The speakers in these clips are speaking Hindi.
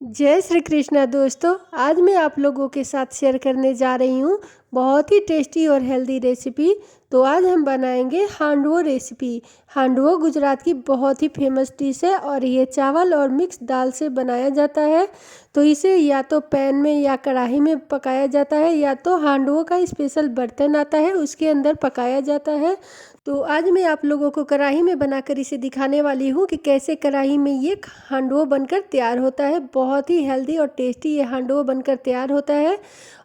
जय श्री कृष्णा दोस्तों। आज मैं आप लोगों के साथ शेयर करने जा रही हूँ बहुत ही टेस्टी और हेल्दी रेसिपी। तो आज हम बनाएंगे हांडवो रेसिपी। हांडवो गुजरात की बहुत ही फेमस डिश है और ये चावल और मिक्स दाल से बनाया जाता है। तो इसे या तो पैन में या कढ़ाई में पकाया जाता है या तो हांडवो का स्पेशल बर्तन आता है उसके अंदर पकाया जाता है। तो आज मैं आप लोगों को कढ़ाई में बनाकर इसे दिखाने वाली हूँ कि कैसे कढ़ाई में ये हांडवो बनकर तैयार होता है। बहुत ही हेल्दी और टेस्टी ये हांडवो बनकर तैयार होता है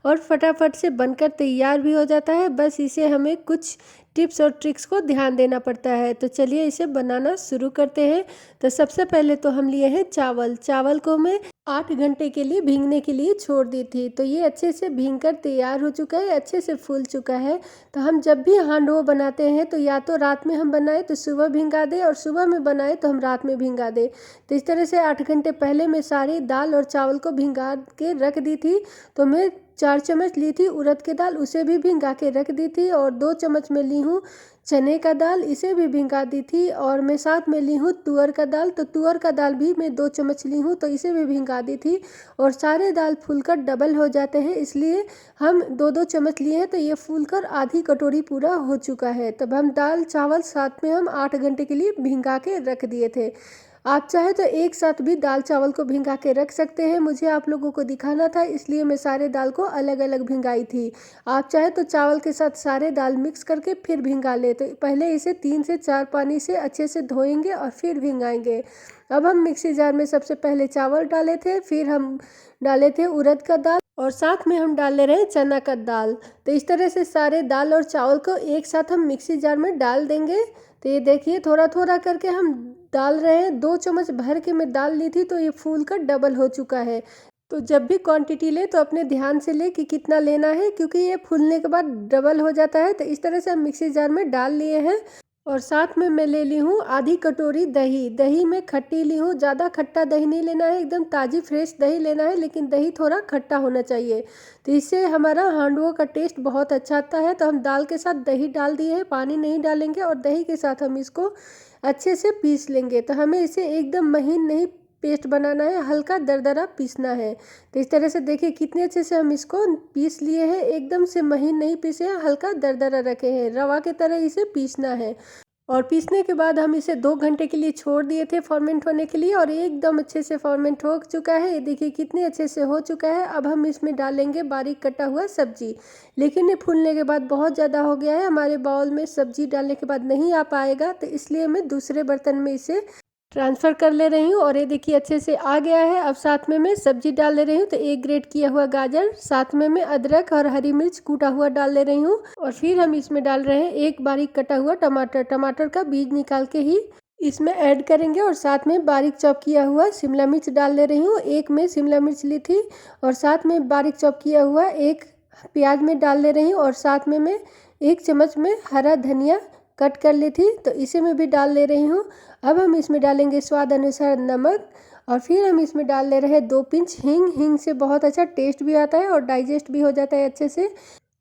और फटाफट से बनकर तैयार भी हो जाता है। बस इसे हमें कुछ टिप्स और ट्रिक्स को ध्यान देना पड़ता है। तो चलिए इसे बनाना शुरू करते हैं। तो सबसे पहले तो हम लिए हैं चावल। चावल को मैं 8 घंटे के लिए भीगने के लिए छोड़ दी थी। तो ये अच्छे से भीग कर तैयार हो चुका है, अच्छे से फूल चुका है। तो हम जब भी हांडवो बनाते हैं तो या तो रात में हम बनाए तो सुबह भिंगा दें और सुबह में बनाए तो हम रात में भिंगा दें। तो इस तरह से 8 घंटे पहले मैं सारी दाल और चावल को भिंगा के रख दी थी। तो मैं 4 चम्मच ली थी उड़द की दाल, उसे भी भिंगा के रख दी थी। और 2 चम्मच में ली हूँ चने का दाल, इसे भी भिंगा दी थी। और मैं साथ में ली हूँ तुअर का दाल, तो तुअर का दाल भी मैं 2 चम्मच ली हूँ, तो इसे भी भिंगा दी थी। और सारे दाल फूलकर डबल हो जाते हैं, इसलिए हम 2-2 चम्मच लिए हैं। तो ये फूलकर आधी कटोरी पूरा हो चुका है। तब हम दाल चावल साथ में हम 8 घंटे के लिए भिंगा के रख दिए थे। आप चाहे तो एक साथ भी दाल चावल को भिंगा के रख सकते हैं। मुझे आप लोगों को दिखाना था इसलिए मैं सारे दाल को अलग अलग भिंगाई थी। आप चाहे तो चावल के साथ सारे दाल मिक्स करके फिर भिंगा ले। तो पहले इसे 3 से 4 पानी से अच्छे से धोएंगे और फिर भिंगाएंगे। अब हम मिक्सी जार में सबसे पहले चावल डाले थे, फिर हम डाले थे उड़द का दाल और साथ में हम डाल रहे हैं चना का दाल। तो इस तरह से सारे दाल और चावल को एक साथ हम मिक्सी जार में डाल देंगे। तो ये देखिए थोड़ा थोड़ा करके हम डाल रहे हैं। 2 चम्मच भर के मैं डाल ली थी तो ये फूल कर डबल हो चुका है। तो जब भी क्वांटिटी ले तो अपने ध्यान से ले कि कितना लेना है, क्योंकि ये फूलने के बाद डबल हो जाता है। तो इस तरह से हम मिक्सी जार में डाल लिए हैं। और साथ में मैं ले ली हूँ आधी कटोरी दही। दही में खट्टी ली हूँ, ज़्यादा खट्टा दही नहीं लेना है, एकदम ताज़ी फ्रेश दही लेना है, लेकिन दही थोड़ा खट्टा होना चाहिए। तो इससे हमारा हांडवो का टेस्ट बहुत अच्छा आता है। तो हम दाल के साथ दही डाल दिए हैं, पानी नहीं डालेंगे और दही के साथ हम इसको अच्छे से पीस लेंगे। तो हमें इसे एकदम महीन नहीं पेस्ट बनाना है, हल्का दरदरा पीसना है। तो इस तरह से देखिए कितने अच्छे से हम इसको पीस लिए हैं। एकदम से महीन नहीं पीसे हैं, हल्का दरदरा रखे हैं, रवा के तरह इसे पीसना है। और पीसने के बाद हम इसे 2 घंटे के लिए छोड़ दिए थे फर्मेंट होने के लिए, और एकदम अच्छे से फर्मेंट हो चुका है। ये देखिए कितने अच्छे से हो चुका है। अब हम इसमें डालेंगे बारीक कटा हुआ सब्जी। लेकिन ये फूलने के बाद बहुत ज़्यादा हो गया है, हमारे बाउल में सब्जी डालने के बाद नहीं आ पाएगा। तो इसलिए मैं दूसरे बर्तन में इसे ट्रांसफ़र कर ले रही हूँ। और ये देखिए अच्छे से आ गया है। अब साथ में मैं सब्जी डाल ले रही हूँ। तो एक ग्रेट किया हुआ गाजर, साथ में मैं अदरक और हरी मिर्च कूटा हुआ डाल ले रही हूँ। और फिर हम इसमें डाल रहे हैं एक बारीक कटा हुआ टमाटर। टमाटर का बीज निकाल के ही इसमें ऐड करेंगे। और साथ में बारीक चॉप किया हुआ शिमला मिर्च डाल ले रही हूँ। एक मैं शिमला मिर्च ली थी। और साथ में बारीक चॉप किया हुआ एक प्याज में डाल ले रही हूँ। और साथ में मैं 1 चम्मच में हरा धनिया कट कर ली थी, तो इसे मैं भी डाल ले रही हूँ। अब हम इसमें डालेंगे स्वाद अनुसार नमक। और फिर हम इसमें डाल ले रहे हैं 2 पिंच हींग। हींग से बहुत अच्छा टेस्ट भी आता है और डाइजेस्ट भी हो जाता है अच्छे से।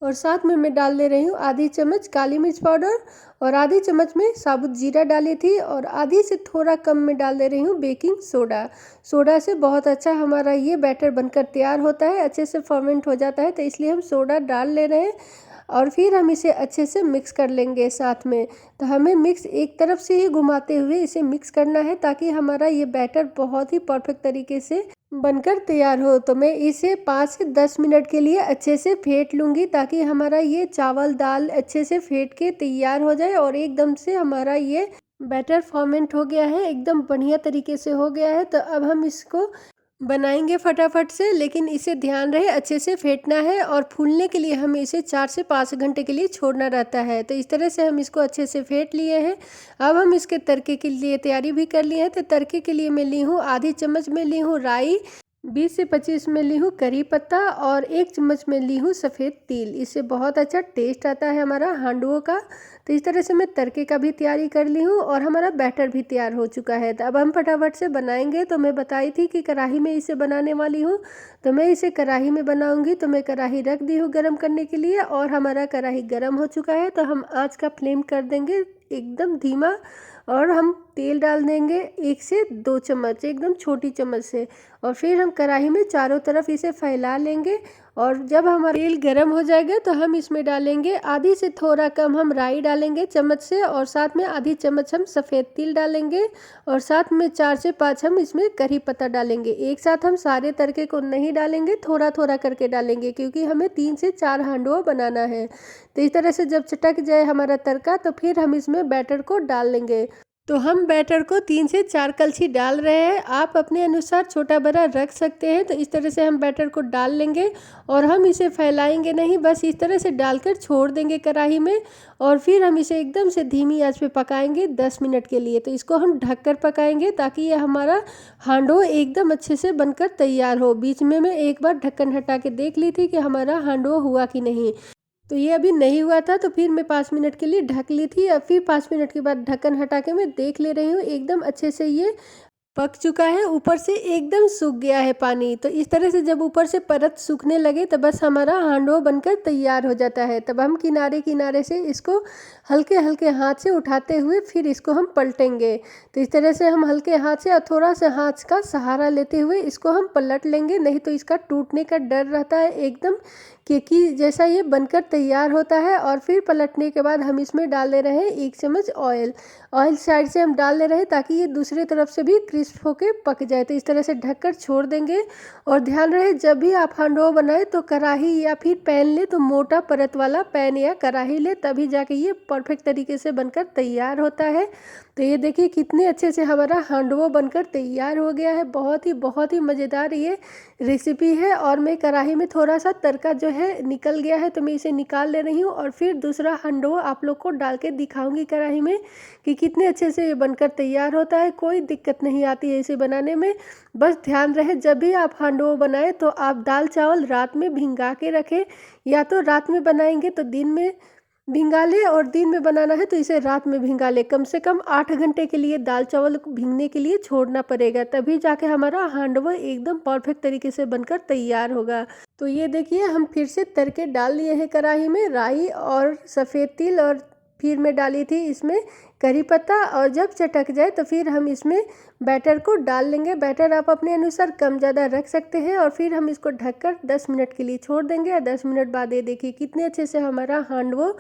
और साथ में मैं डाल ले रही हूँ आधी चम्मच काली मिर्च पाउडर। और आधी चम्मच में साबुत जीरा डाली थी। और आधी से थोड़ा कम में डाल दे रही हूँ बेकिंग सोडा। सोडा से बहुत अच्छा हमारा ये बैटर बनकर तैयार होता है, अच्छे से फर्मेंट हो जाता है। तो इसलिए हम सोडा डाल ले रहे हैं। और फिर हम इसे अच्छे से मिक्स कर लेंगे साथ में। तो हमें मिक्स एक तरफ से ही घुमाते हुए इसे मिक्स करना है, ताकि हमारा ये बैटर बहुत ही परफेक्ट तरीके से बनकर तैयार हो। तो मैं इसे 5 से 10 मिनट के लिए अच्छे से फेंट लूँगी, ताकि हमारा ये चावल दाल अच्छे से फेंट के तैयार हो जाए। और एकदम से हमारा ये बैटर फर्मेंट हो गया है, एकदम बढ़िया तरीके से हो गया है। तो अब हम इसको बनाएंगे फटाफट से, लेकिन इसे ध्यान रहे अच्छे से फेंटना है। और फूलने के लिए हमें इसे 4 से 5 घंटे के लिए छोड़ना रहता है। तो इस तरह से हम इसको अच्छे से फेंट लिए हैं। अब हम इसके तड़के के लिए तैयारी भी कर लिए हैं। तो तड़के के लिए मैं ली हूँ आधी चम्मच में ली हूँ राई, 20 से 25 में ली हूँ करी पत्ता और 1 चम्मच में ली हूँ सफ़ेद तिल। इससे बहुत अच्छा टेस्ट आता है हमारा हांडवो का। तो इस तरह से मैं तड़के का भी तैयारी कर ली हूँ और हमारा बैटर भी तैयार हो चुका है। तो अब हम फटाफट से बनाएंगे। तो मैं बताई थी कि कढ़ाई में इसे बनाने वाली हूँ, तो मैं इसे कढ़ाई में बनाऊँगी। तो मैं कढ़ाई रख दी हूँ गर्म करने के लिए, और हमारा कढ़ाई गर्म हो चुका है। तो हम आँच का फ्लेम कर देंगे एकदम धीमा, और हम तेल डाल देंगे 1 से 2 चम्मच, एकदम छोटी चम्मच से। और फिर हम कढ़ाई में चारों तरफ इसे फैला लेंगे। और जब हमारा तेल गर्म हो जाएगा तो हम इसमें डालेंगे आधी से थोड़ा कम हम राई डालेंगे चम्मच से, और साथ में आधी चम्मच हम सफ़ेद तिल डालेंगे, और साथ में 4 से 5 हम इसमें करी पत्ता डालेंगे। एक साथ हम सारे तड़के को नहीं डालेंगे, थोड़ा थोड़ा करके डालेंगे, क्योंकि हमें 3 से 4 हांडवा बनाना है। तो इस तरह से जब चटक जाए हमारा तड़का तो फिर हम इसमें बैटर को डाल लेंगे। तो हम बैटर को 3 से 4 कलछी डाल रहे हैं, आप अपने अनुसार छोटा बड़ा रख सकते हैं। तो इस तरह से हम बैटर को डाल लेंगे और हम इसे फैलाएंगे नहीं, बस इस तरह से डालकर छोड़ देंगे कढ़ाई में। और फिर हम इसे एकदम से धीमी आंच पे पकाएंगे 10 मिनट के लिए। तो इसको हम ढककर पकाएंगे ताकि ये हमारा हांडवा एकदम अच्छे से बनकर तैयार हो। बीच में मैं एक बार ढक्कन हटा के देख ली थी कि हमारा हांडवा हुआ कि नहीं। तो ये अभी नहीं हुआ था, तो फिर मैं 5 मिनट के लिए ढक ली थी। अब फिर 5 मिनट के बाद ढक्कन हटा के मैं देख ले रही हूँ, एकदम अच्छे से ये पक चुका है, ऊपर से एकदम सूख गया है पानी। तो इस तरह से जब ऊपर से परत सूखने लगे तो बस हमारा हांडवा बनकर तैयार हो जाता है। तब हम किनारे किनारे से इसको हल्के हल्के हाथ से उठाते हुए फिर इसको हम पलटेंगे। तो इस तरह से हम हल्के हाथ से और थोड़ा सा हाथ का सहारा लेते हुए इसको हम पलट लेंगे, नहीं तो इसका टूटने का डर रहता है एकदम केकी जैसा ये बनकर तैयार होता है। और फिर पलटने के बाद हम इसमें डाल दे रहे हैं 1 चम्मच ऑयल। ऑयल साइड से हम डाल दे रहे हैं ताकि ये दूसरी तरफ से भी क्रिस्प होके पक जाए। तो इस तरह से ढककर छोड़ देंगे। और ध्यान रहे जब भी आप हांडवा बनाए तो कढ़ाई या फिर पैन ले तो मोटा परत वाला पैन या कढ़ाई ले, तभी जाके ये परफेक्ट तरीके से बनकर तैयार होता है। तो ये देखिए कितने अच्छे से हमारा हांडवा बनकर तैयार हो गया है। बहुत ही मज़ेदार ये रेसिपी है। और मैं कढ़ाई में थोड़ा सा तड़का जो है निकल गया है, तो मैं इसे निकाल ले रही हूँ और फिर दूसरा हांडवा आप लोग को डाल के दिखाऊंगी कढ़ाई में कि कितने अच्छे से ये बनकर तैयार होता है। कोई दिक्कत नहीं आती है इसे बनाने में। बस ध्यान रहे जब भी आप हांडवा बनाएं तो आप दाल चावल रात में भिंगा के रखें, या तो रात में बनाएंगे तो दिन में भिंगा ले, और दिन में बनाना है तो इसे रात में भिंगा ले। कम से कम 8 घंटे के लिए दाल चावल को भीगने के लिए छोड़ना पड़ेगा, तभी जाके हमारा हांडवा एकदम परफेक्ट तरीके से बनकर तैयार होगा। तो ये देखिए हम फिर से तड़के डाल लिए हैं कढ़ाई में, राई और सफ़ेद तिल, और फिर मैं डाली थी इसमें करी पत्ता। और जब चटक जाए तो फिर हम इसमें बैटर को डाल लेंगे। बैटर आप अपने अनुसार कम ज़्यादा रख सकते हैं। और फिर हम इसको ढककर 10 मिनट के लिए छोड़ देंगे। और 10 मिनट बाद ये देखिए कितने अच्छे से हमारा हांडवा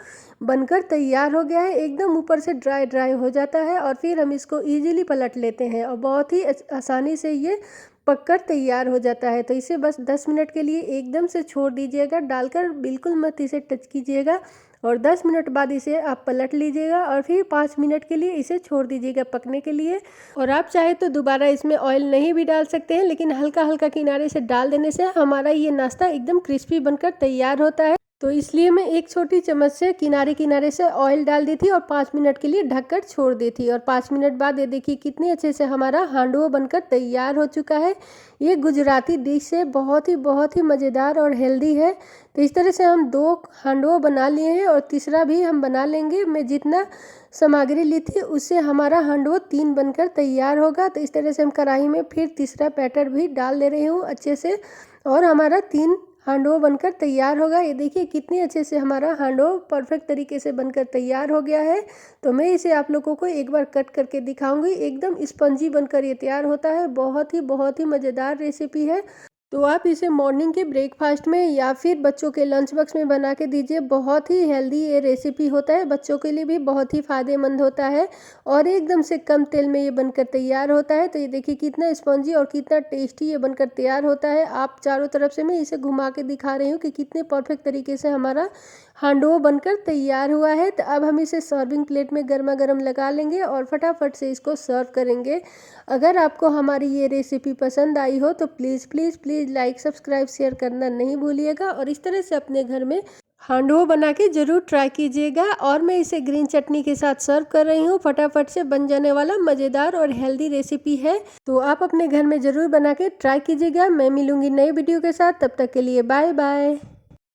बनकर तैयार हो गया है, एकदम ऊपर से ड्राई ड्राई हो जाता है। और फिर हम इसको ईजिली पलट लेते हैं और बहुत ही आसानी से ये पककर तैयार हो जाता है। तो इसे बस 10 मिनट के लिए एकदम से छोड़ दीजिएगा, डालकर बिल्कुल मत इसे टच कीजिएगा। और 10 मिनट बाद इसे आप पलट लीजिएगा और फिर 5 मिनट के लिए इसे छोड़ दीजिएगा पकने के लिए। और आप चाहे तो दोबारा इसमें ऑयल नहीं भी डाल सकते हैं, लेकिन हल्का हल्का किनारे से डाल देने से हमारा ये नाश्ता एकदम क्रिस्पी बनकर तैयार होता है। तो इसलिए मैं एक छोटी चम्मच से किनारे किनारे से ऑयल डाल दी थी और 5 मिनट के लिए ढककर छोड़ दी थी। और 5 मिनट बाद ये देखिए कितने अच्छे से हमारा हांडवा बनकर तैयार हो चुका है। ये गुजराती डिश है, बहुत ही मज़ेदार और हेल्दी है। तो इस तरह से हम 2 हांडवा बना लिए हैं और तीसरा भी हम बना लेंगे। मैं जितना सामग्री ली थी उससे हमारा हांडवा 3 बनकर तैयार होगा। तो इस तरह से हम कढ़ाई में फिर तीसरा बैटर भी डाल दे रही हूँ अच्छे से, और हमारा 3 हांडवा बनकर तैयार होगा। ये देखिए कितने अच्छे से हमारा हांडवा परफेक्ट तरीके से बनकर तैयार हो गया है। तो मैं इसे आप लोगों को एक बार कट करके दिखाऊंगी। एकदम स्पंजी बनकर ये तैयार होता है। बहुत ही मज़ेदार रेसिपी है। तो आप इसे मॉर्निंग के ब्रेकफास्ट में या फिर बच्चों के लंच बॉक्स में बना के दीजिए। बहुत ही हेल्दी ये रेसिपी होता है, बच्चों के लिए भी बहुत ही फ़ायदेमंद होता है और एकदम से कम तेल में ये बनकर तैयार होता है। तो ये देखिए कितना स्पंजी और कितना टेस्टी ये बनकर तैयार होता है। आप चारों तरफ से मैं इसे घुमा के दिखा रही हूँ कि कितने परफेक्ट तरीके से हमारा हांडवा बनकर तैयार हुआ है। तो अब हम इसे सर्विंग प्लेट में गर्मा गर्म लगा लेंगे और फटाफट से इसको सर्व करेंगे। अगर आपको हमारी ये रेसिपी पसंद आई हो तो please please please like subscribe share करना नहीं भूलिएगा। और इस तरह से अपने घर में हांडवा बना के ज़रूर ट्राई कीजिएगा। और मैं इसे ग्रीन चटनी के साथ सर्व कर रही हूँ। फटाफट से बन जाने वाला मज़ेदार और हेल्दी रेसिपी है, तो आप अपने घर में ज़रूर बना के ट्राई कीजिएगा। मैं मिलूँगी नई वीडियो के साथ, तब तक के लिए बाय बाय।